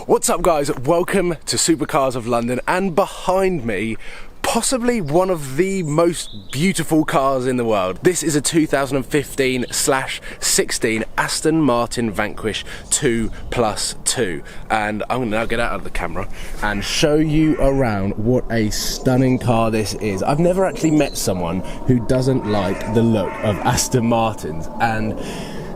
What's up guys, welcome to Supercars of London, and behind me, possibly one of the most beautiful cars in the world. This is a 2015/16 Aston Martin Vanquish 2+2, and I'm gonna now get out of the camera and show you around what a stunning car this is. I've never actually met someone who doesn't like the look of Aston Martins, and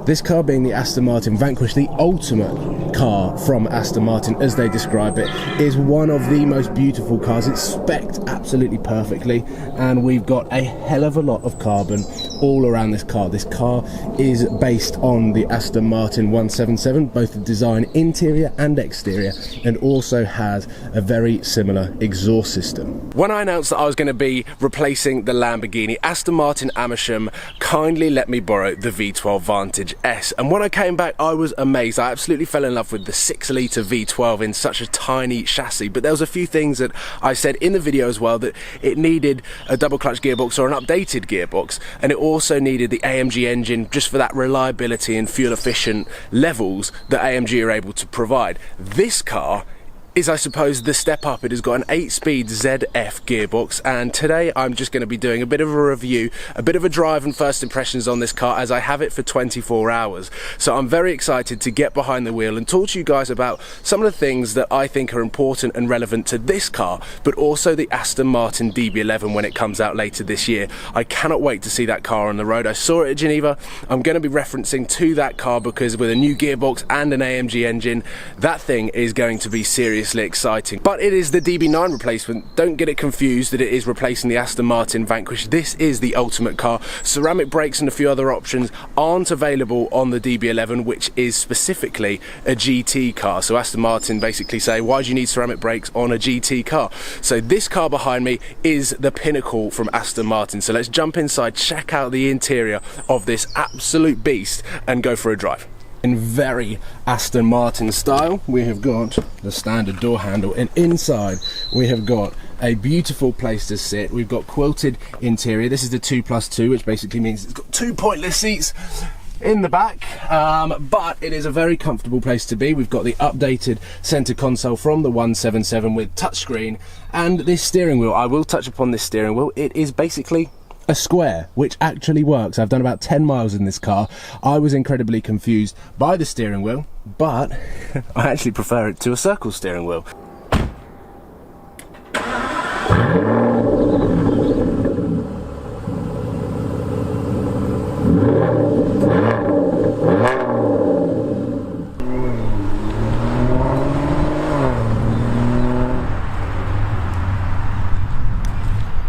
this car being the Aston Martin Vanquish, the ultimate car from Aston Martin as they describe it, is one of the most beautiful cars. It's spec'd absolutely perfectly, and we've got a hell of a lot of carbon all around this car. This car is based on the Aston Martin 177, both the design interior and exterior, and also has a very similar exhaust system. When I announced that I was going to be replacing the Lamborghini, Aston Martin Amersham kindly let me borrow the V12 Vantage S, and when I came back I was amazed. I absolutely fell in love with the 6-litre V12 in such a tiny chassis, but there was a few things that I said in the video as well, that it needed a double clutch gearbox or an updated gearbox, and it also needed the AMG engine just for that reliability and fuel efficient levels that AMG are able to provide. This car is, I suppose, the step up. It has got an 8-speed ZF gearbox, and today I'm just going to be doing a bit of a review, a bit of a drive and first impressions on this car, as I have it for 24 hours. So I'm very excited to get behind the wheel and talk to you guys about some of the things that I think are important and relevant to this car, but also the Aston Martin DB11 when it comes out later this year. I cannot wait to see that car on the road. I saw it at Geneva. I'm going to be referencing to that car because with a new gearbox and an AMG engine, that thing is going to be seriously exciting. But it is the DB9 replacement. Don't get it confused that it is replacing the Aston Martin Vanquish. This is the ultimate car. Ceramic brakes and a few other options aren't available on the DB11, which is specifically a GT car. So Aston Martin basically say, why do you need ceramic brakes on a GT car? So this car behind me is the pinnacle from Aston Martin. So let's jump inside, check out the interior of this absolute beast and go for a drive. In very Aston Martin style, we have got the standard door handle, and inside we have got a beautiful place to sit. We've got quilted interior. This is the 2+2, which basically means it's got 2 pointless seats in the back, but it is a very comfortable place to be. We've got the updated center console from the 177 with touchscreen, and this steering wheel, I will touch upon this steering wheel. It is basically a square, which actually works. I've done about 10 miles in this car. I was incredibly confused by the steering wheel, but I actually prefer it to a circle steering wheel.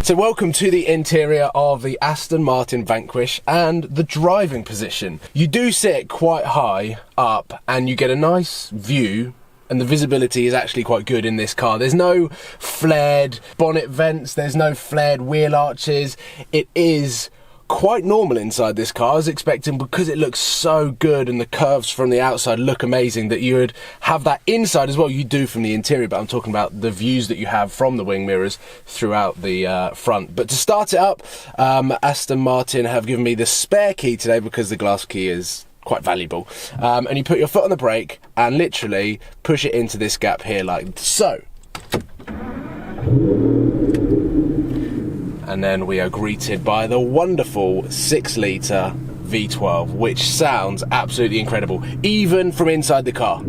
So welcome to the interior of the Aston Martin Vanquish and the driving position. You do sit quite high up and you get a nice view, and the visibility is actually quite good in this car. There's no flared bonnet vents, there's no flared wheel arches. It is quite normal inside this car. I was expecting, because it looks so good and the curves from the outside look amazing, that you would have that inside as well. You do from the interior, but I'm talking about the views that you have from the wing mirrors throughout the front. But to start it up, Aston Martin have given me the spare key today because the glass key is quite valuable. And you put your foot on the brake and literally push it into this gap here like so. And then we are greeted by the wonderful 6-litre V12, which sounds absolutely incredible, even from inside the car.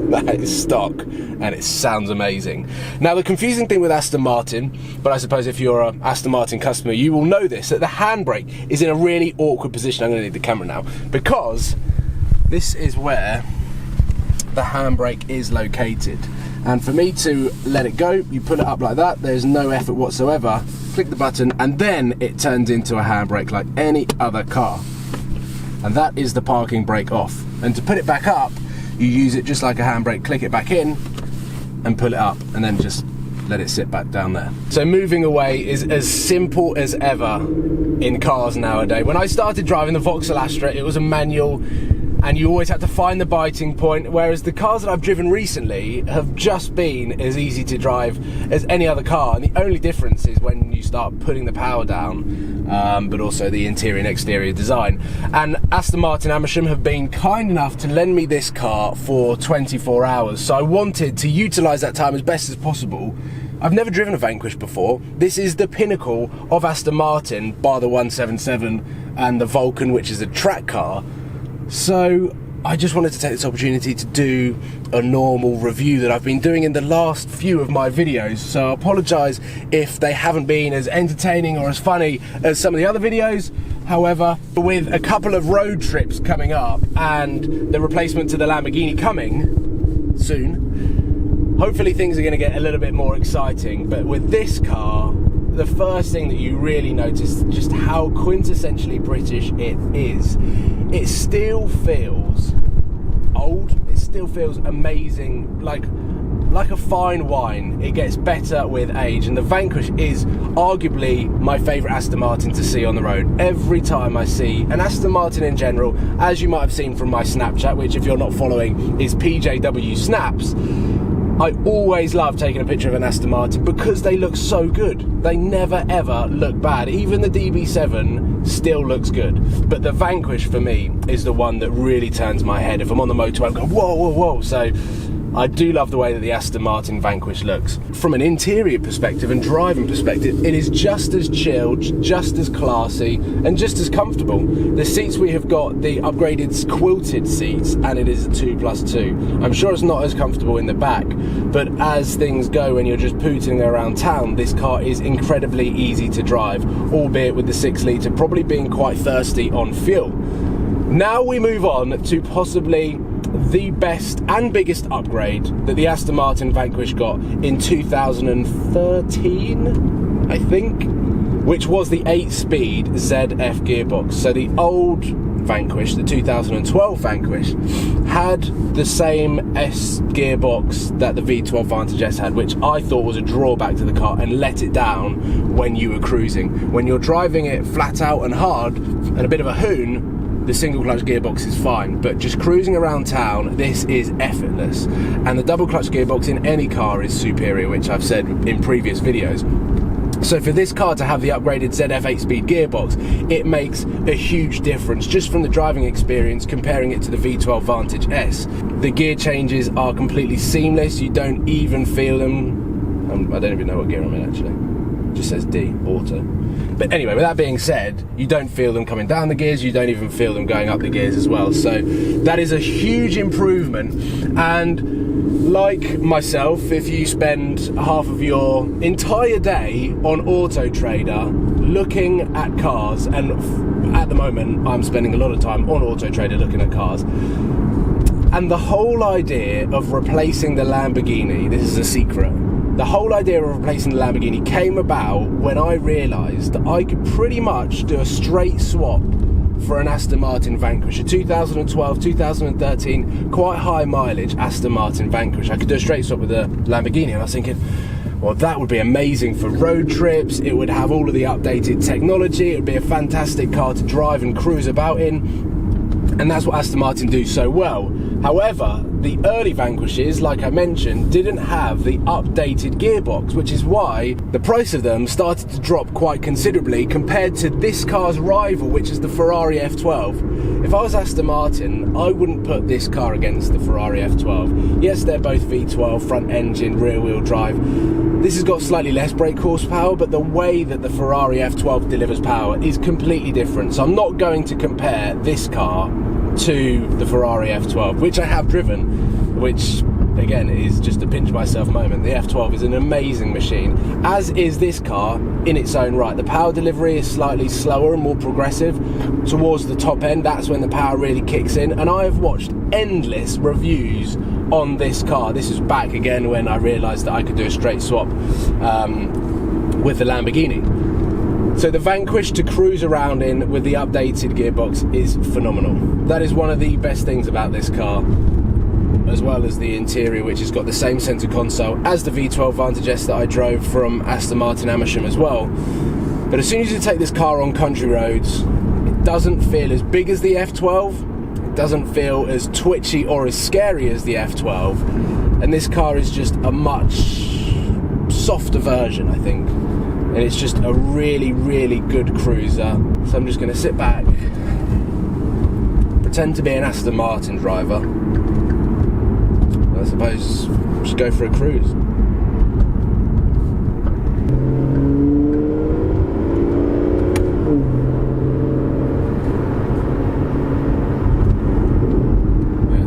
That is stock, and it sounds amazing. Now, the confusing thing with Aston Martin, but I suppose if you're an Aston Martin customer, you will know this, that the handbrake is in a really awkward position. I'm going to need the camera now, because this is where the handbrake is located. And for me to let it go, you put it up like that, there's no effort whatsoever, click the button, and then it turns into a handbrake like any other car. And that is the parking brake off. And to put it back up, you use it just like a handbrake, click it back in, and pull it up, and then just let it sit back down there. So moving away is as simple as ever in cars nowadays. When I started driving the Vauxhall Astra, it was a manual, and you always have to find the biting point, whereas the cars that I've driven recently have just been as easy to drive as any other car, and the only difference is when you start putting the power down, but also the interior and exterior design. And Aston Martin Amersham have been kind enough to lend me this car for 24 hours, so I wanted to utilise that time as best as possible. I've never driven a Vanquish before. This is the pinnacle of Aston Martin, bar the 177 and the Vulcan, which is a track car. So I just wanted to take this opportunity to do a normal review that I've been doing in the last few of my videos. So I apologise if they haven't been as entertaining or as funny as some of the other videos. However, with a couple of road trips coming up and the replacement to the Lamborghini coming soon, hopefully things are going to get a little bit more exciting. But with this car, the first thing that you really notice is just how quintessentially British it is. It still feels old, it still feels amazing, like a fine wine. It gets better with age, and the Vanquish is arguably my favourite Aston Martin to see on the road. Every time I see an Aston Martin in general, as you might have seen from my Snapchat, which if you're not following is PJW Snaps, I always love taking a picture of an Aston Martin because they look so good. They never ever look bad. Even the DB7 still looks good. But the Vanquish for me is the one that really turns my head. If I'm on the motorway, I'm going, whoa, whoa, whoa. So I do love the way that the Aston Martin Vanquish looks. From an interior perspective and driving perspective, it is just as chilled, just as classy, and just as comfortable. The seats, we have got the upgraded quilted seats, and it is a 2+2. I'm sure it's not as comfortable in the back, but as things go when you're just pooting around town, this car is incredibly easy to drive, albeit with the 6 litre probably being quite thirsty on fuel. Now we move on to possibly the best and biggest upgrade that the Aston Martin Vanquish got in 2013, I think, which was the 8-speed ZF gearbox. So the old Vanquish, the 2012 Vanquish, had the same S gearbox that the V12 Vantage S had, which I thought was a drawback to the car and let it down when you were cruising. When you're driving it flat out and hard and a bit of a hoon, the single clutch gearbox is fine, but just cruising around town, this is effortless. And the double clutch gearbox in any car is superior, which I've said in previous videos. So for this car to have the upgraded ZF 8-speed gearbox, it makes a huge difference just from the driving experience comparing it to the V12 Vantage S. The gear changes are completely seamless, you don't even feel them. I don't even know what gear I'm in actually. It just says D, auto. But anyway, with that being said, you don't feel them coming down the gears, you don't even feel them going up the gears as well. So that is a huge improvement. And like myself, if you spend half of your entire day on Auto Trader looking at cars, and at the moment I'm spending a lot of time on Auto Trader looking at cars, and the whole idea of replacing the Lamborghini, this is a secret, the whole idea of replacing the Lamborghini came about when I realised that I could pretty much do a straight swap for an Aston Martin Vanquish, a 2012, 2013, quite high mileage Aston Martin Vanquish. I could do a straight swap with the Lamborghini, and I was thinking, well, that would be amazing for road trips. It would have all of the updated technology. It would be a fantastic car to drive and cruise about in, and that's what Aston Martin do so well. However, the early Vanquishes, like I mentioned, didn't have the updated gearbox, which is why the price of them started to drop quite considerably compared to this car's rival, which is the Ferrari F12. If I was Aston Martin, I wouldn't put this car against the Ferrari F12. Yes, they're both V12, front engine, rear wheel drive. This has got slightly less brake horsepower, but the way that the Ferrari F12 delivers power is completely different. So I'm not going to compare this car to the Ferrari F12, which I have driven, which again is just a pinch myself moment. The F12 is an amazing machine, as is this car in its own right. The power delivery is slightly slower and more progressive towards the top end. That's when the power really kicks in, and I have watched endless reviews on this car. This is back again when I realised that I could do a straight swap with the Lamborghini. So the Vanquish to cruise around in with the updated gearbox is phenomenal. That is one of the best things about this car, as well as the interior, which has got the same centre console as the V12 Vantage S that I drove from Aston Martin Amersham as well. But as soon as you take this car on country roads, it doesn't feel as big as the F12, it It doesn't feel as twitchy or as scary as the F12, and this car is just a much softer version, I think, and it's just a really, really good cruiser. So I'm just going to sit back, pretend to be an Aston Martin driver, and I suppose just go for a cruise.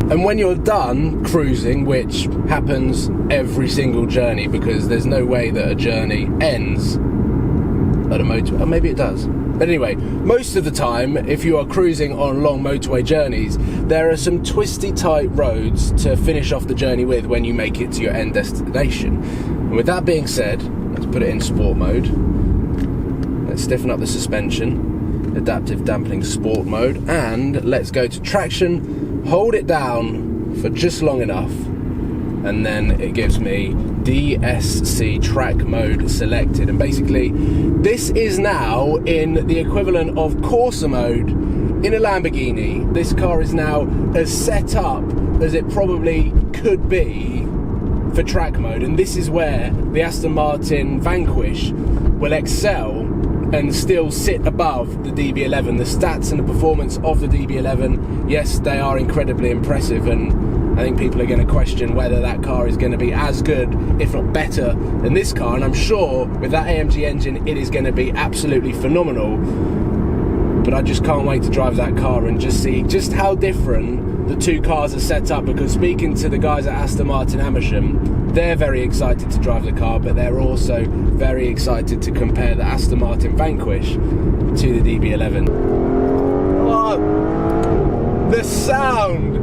And when you're done cruising, which happens every single journey, because there's no way that a journey ends at a motorway, or maybe it does. But anyway, most of the time, if you are cruising on long motorway journeys, there are some twisty tight roads to finish off the journey with when you make it to your end destination. And with that being said, let's put it in sport mode. Let's stiffen up the suspension, adaptive dampening sport mode, and let's go to traction. Hold it down for just long enough, and then it gives me DSC track mode selected. And basically, this is now in the equivalent of Corsa mode in a Lamborghini. This car is now as set up as it probably could be for track mode, and this is where the Aston Martin Vanquish will excel and still sit above the DB11. The stats and the performance of the DB11, yes, they are incredibly impressive, and I think people are going to question whether that car is going to be as good, if not better, than this car. And I'm sure with that AMG engine, it is going to be absolutely phenomenal. But I just can't wait to drive that car and just see just how different the two cars are set up, because speaking to the guys at Aston Martin Amersham, they're very excited to drive the car, but they're also very excited to compare the Aston Martin Vanquish to the DB11. Oh, the sound!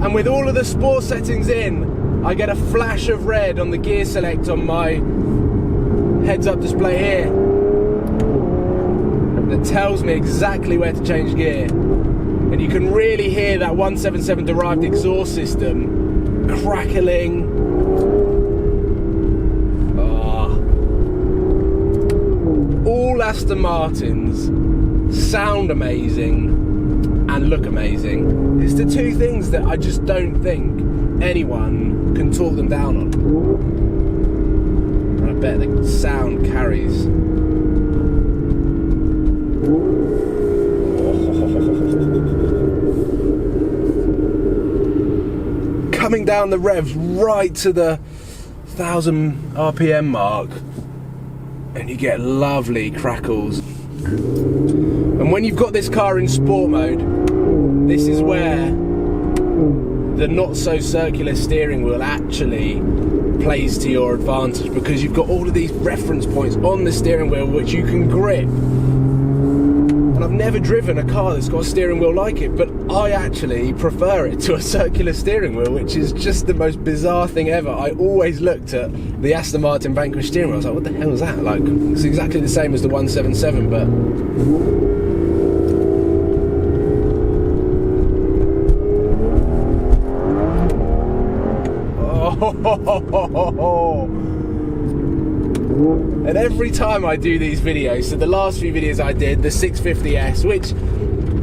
And with all of the sport settings in, I get a flash of red on the gear select on my heads-up display here that tells me exactly where to change gear. And you can really hear that 177 derived exhaust system crackling. All Aston Martins sound amazing and look amazing. It's the two things that I just don't think anyone can talk them down on. And I bet the sound carries. Coming down the revs right to the 1000 RPM mark, and you get lovely crackles. And when you've got this car in sport mode, this is where the not so circular steering wheel actually plays to your advantage, because you've got all of these reference points on the steering wheel which you can grip. And I've never driven a car that's got a steering wheel like it, but I actually prefer it to a circular steering wheel, which is just the most bizarre thing ever. I always looked at the Aston Martin Vanquish steering wheel, I was like, what the hell is that? Like, it's exactly the same as the 177, but and every time I do these videos, so the last few videos I did, the 650S, which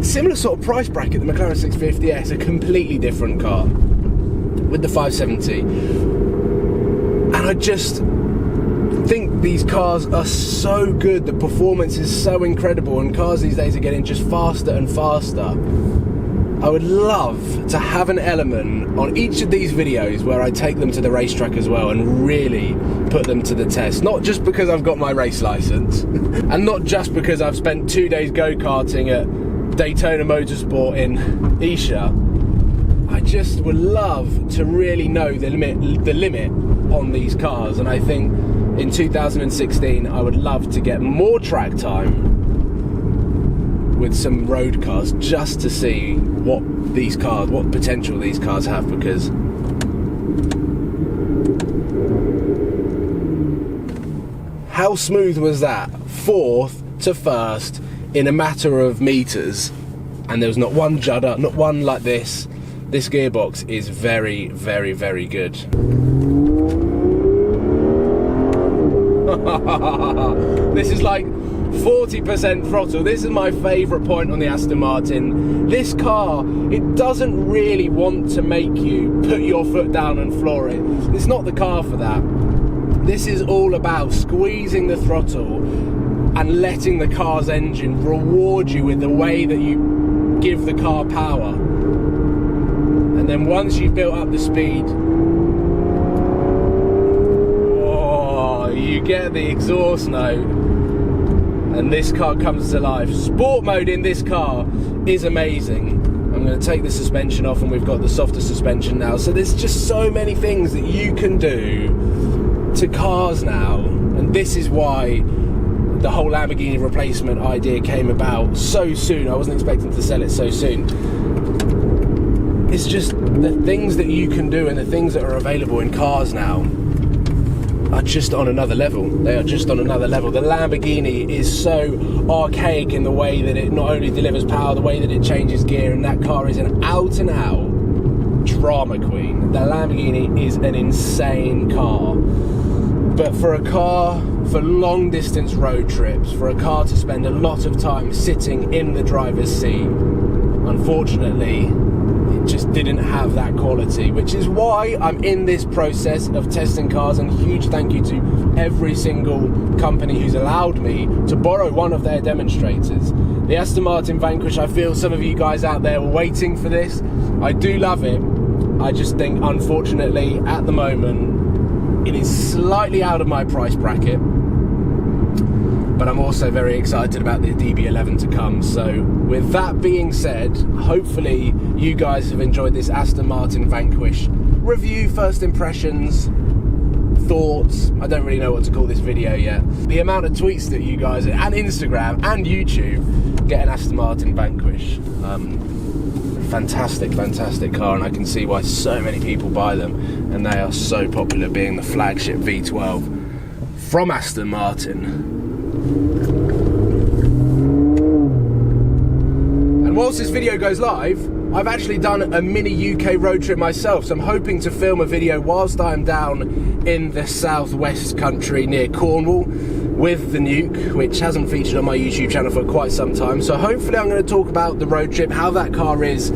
similar sort of price bracket, the McLaren 650S, a completely different car with the 570, and I just think these cars are so good, the performance is so incredible, and cars these days are getting just faster and faster. I would love to have an element on each of these videos where I take them to the racetrack as well and really put them to the test. Not just because I've got my race license and not just because I've spent 2 days go-karting at Daytona Motorsport in Esher. I just would love to really know the limit on these cars, and I think in 2016 I would love to get more track time with some road cars just to see what potential these cars have, because how smooth was that? 4th to 1st in a matter of meters, and there was not one judder, not one like this. This gearbox is very, very, very good. This is like 40% throttle. This is my favourite point on the Aston Martin. This car, it doesn't really want to make you put your foot down and floor it. It's not the car for that. This is all about squeezing the throttle and letting the car's engine reward you with the way that you give the car power. And then once you've built up the speed, oh, you get the exhaust note, and this car comes to life. Sport mode in this car is amazing. I'm going to take the suspension off, and we've got the softer suspension now. So there's just so many things that you can do to cars now, and this is why the whole Lamborghini replacement idea came about so soon. I wasn't expecting to sell it so soon. It's just the things that you can do and the things that are available in cars now are just on another level. They are just on another level. The Lamborghini is so archaic in the way that it not only delivers power, the way that it changes gear, and that car is an out and out drama queen. The Lamborghini is an insane car. But for a car, for long distance road trips, for a car to spend a lot of time sitting in the driver's seat, unfortunately, it just didn't have that quality, which is why I'm in this process of testing cars, and huge thank you to every single company who's allowed me to borrow one of their demonstrators. The Aston Martin Vanquish, I feel some of you guys out there were waiting for this. I do love it. I just think, unfortunately, at the moment, it is slightly out of my price bracket, but I'm also very excited about the DB11 to come. So with that being said, hopefully you guys have enjoyed this Aston Martin Vanquish review, first impressions, thoughts. I don't really know what to call this video yet. The amount of tweets that you guys, and Instagram and YouTube, get an Aston Martin Vanquish. Fantastic car, and I can see why so many people buy them, and they are so popular, being the flagship V12 from Aston Martin. And whilst this video goes live, I've actually done a mini UK road trip myself, so I'm hoping to film a video whilst I'm down in the southwest country near Cornwall with the Nuke, which hasn't featured on my YouTube channel for quite some time. So hopefully I'm going to talk about the road trip, how that car is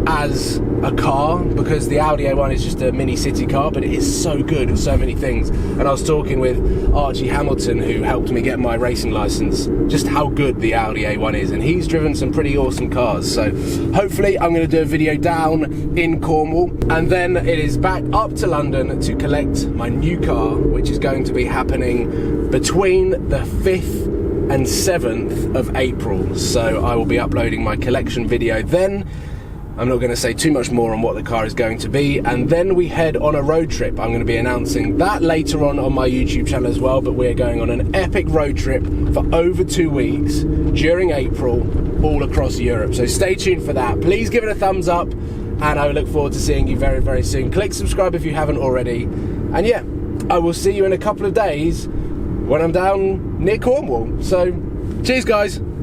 as a car, because the Audi A1 is just a mini city car, but it is so good at so many things. And I was talking with Archie Hamilton, who helped me get my racing license, just how good the Audi A1 is, and he's driven some pretty awesome cars. So hopefully I'm going to do a video down in Cornwall, and then it is back up to London to collect my new car, which is going to be happening between the 5th and 7th of April. So I will be uploading my collection video then. I'm not going to say too much more on what the car is going to be, and then we head on a road trip. I'm going to be announcing that later on my YouTube channel as well, but we're going on an epic road trip for over 2 weeks during April all across Europe. So stay tuned for that. Please give it a thumbs up, and I look forward to seeing you very, very soon. Click subscribe if you haven't already, and yeah, I will see you in a couple of days when I'm down near Cornwall. So cheers guys.